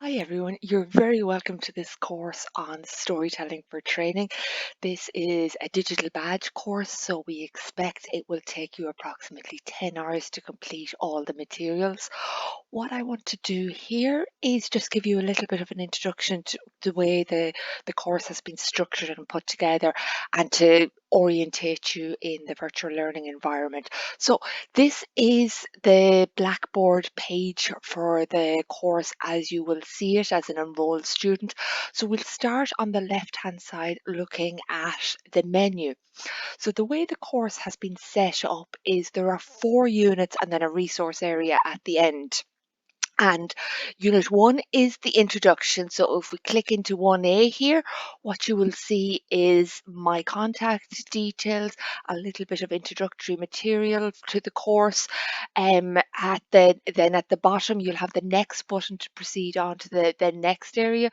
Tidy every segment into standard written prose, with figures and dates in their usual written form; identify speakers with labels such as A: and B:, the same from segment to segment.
A: Hi everyone, you're very welcome to this course on storytelling for training. This is a digital badge course, so we expect it will take you approximately 10 hours to complete all the materials. What I want to do here is just give you a little bit of an introduction to the way the course has been structured and put together and to orientate you in the virtual learning environment. So this is the Blackboard page for the course as you will see it as an enrolled student. So we'll start on the left hand side looking at the menu. So the way the course has been set up is there are 4 units and then a resource area at the end. And unit 1 is the introduction. So if we click into 1A here, what you will see is my contact details, a little bit of introductory material to the course. Then at the bottom, you'll have the next button to proceed on to the next area.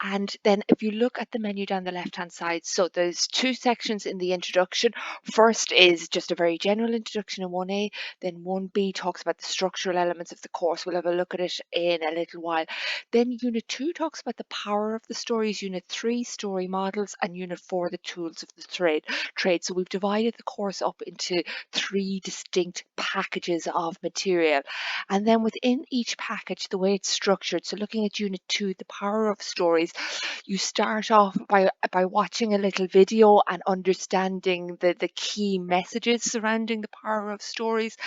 A: And then if you look at the menu down the left hand side, so there's 2 sections in the introduction. First is just a very general introduction in 1A, then 1B talks about the structural elements of the course. We'll have a look at it in a little while. Then Unit 2 talks about the power of the stories, Unit 3 story models, and Unit 4 the tools of the trade. So we've divided the course up into 3 distinct packages of material. And then within each package, the way it's structured, so looking at Unit 2, the power of stories, you start off by watching a little video and understanding the key messages surrounding the power of stories.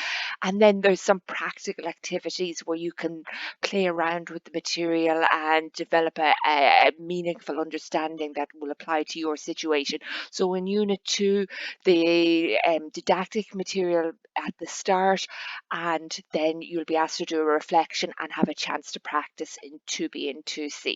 A: And then there's some practical activities where you can play around with the material and develop a meaningful understanding that will apply to your situation. So in Unit 2, the didactic material at the start, and then you'll be asked to do a reflection and have a chance to practice in 2B and 2C.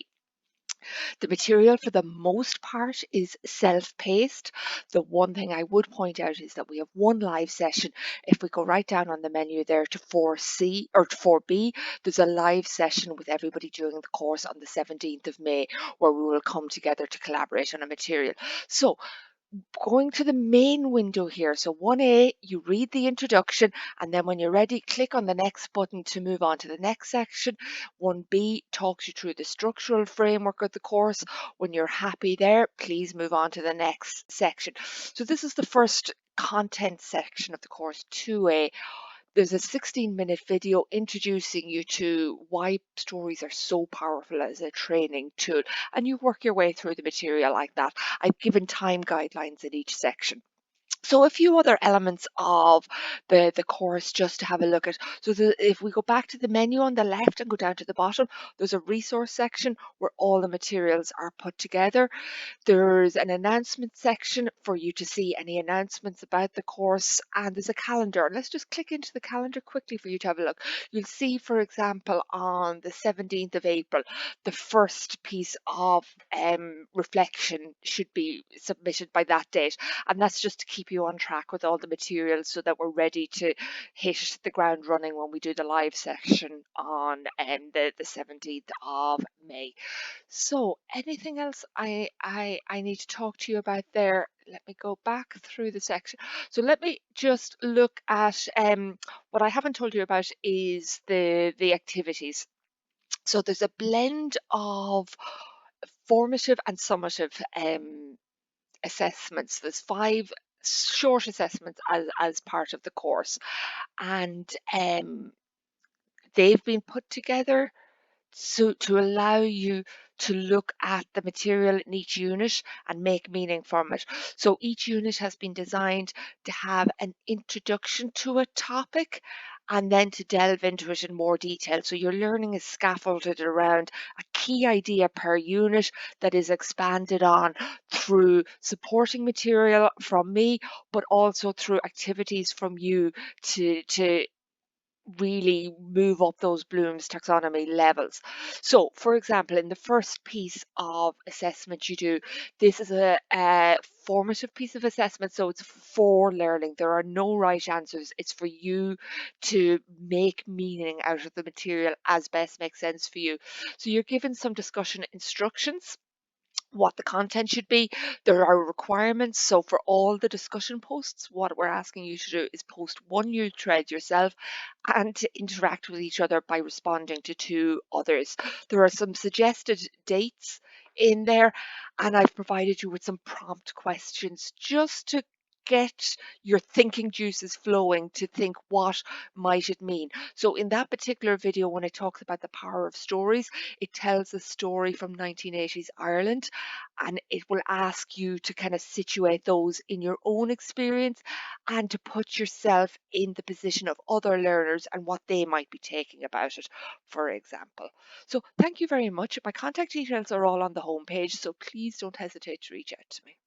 A: The material for the most part is self-paced. The one thing I would point out is that we have one live session. If we go right down on the menu there to 4C or to 4B, there's a live session with everybody during the course on the 17th of May where we will come together to collaborate on a material. So going to the main window here. So 1A, you read the introduction, and then when you're ready, click on the next button to move on to the next section. 1B talks you through the structural framework of the course. When you're happy there, please move on to the next section. So this is the first content section of the course, 2A. There's a 16-minute video introducing you to why stories are so powerful as a training tool, and you work your way through the material like that. I've given time guidelines in each section. So a few other elements of the course just to have a look at. So if we go back to the menu on the left and go down to the bottom, there's a resource section where all the materials are put together. There's an announcement section for you to see any announcements about the course, and there's a calendar. Let's just click into the calendar quickly for you to have a look. You'll see, for example, on the 17th of April, the first piece of reflection should be submitted by that date, and that's just to keep you on track with all the materials so that we're ready to hit the ground running when we do the live section on the 17th of May. So anything else I need to talk to you about there? Let me go back through the section. So let me just look at what I haven't told you about is the activities. So there's a blend of formative and summative assessments. There's 5 short assessments as part of the course, and they've been put together so to allow you to look at the material in each unit and make meaning from it. So each unit has been designed to have an introduction to a topic and then to delve into it in more detail. So your learning is scaffolded around a key idea per unit that is expanded on through supporting material from me, but also through activities from you to really move up those Bloom's taxonomy levels. So, for example, in the first piece of assessment you do, this is a formative piece of assessment, so it's for learning. There are no right answers. It's for you to make meaning out of the material as best makes sense for you. So you're given some discussion instructions. what the content should be. There are requirements. So for all the discussion posts, what we're asking you to do is post one new thread yourself and to interact with each other by responding to two others. There are some suggested dates in there, and I've provided you with some prompt questions just to get your thinking juices flowing to think what might it mean. So in that particular video, when it talks about the power of stories, it tells a story from 1980s Ireland, and it will ask you to kind of situate those in your own experience and to put yourself in the position of other learners and what they might be taking about it, for example. So thank you very much. My contact details are all on the homepage, so please don't hesitate to reach out to me.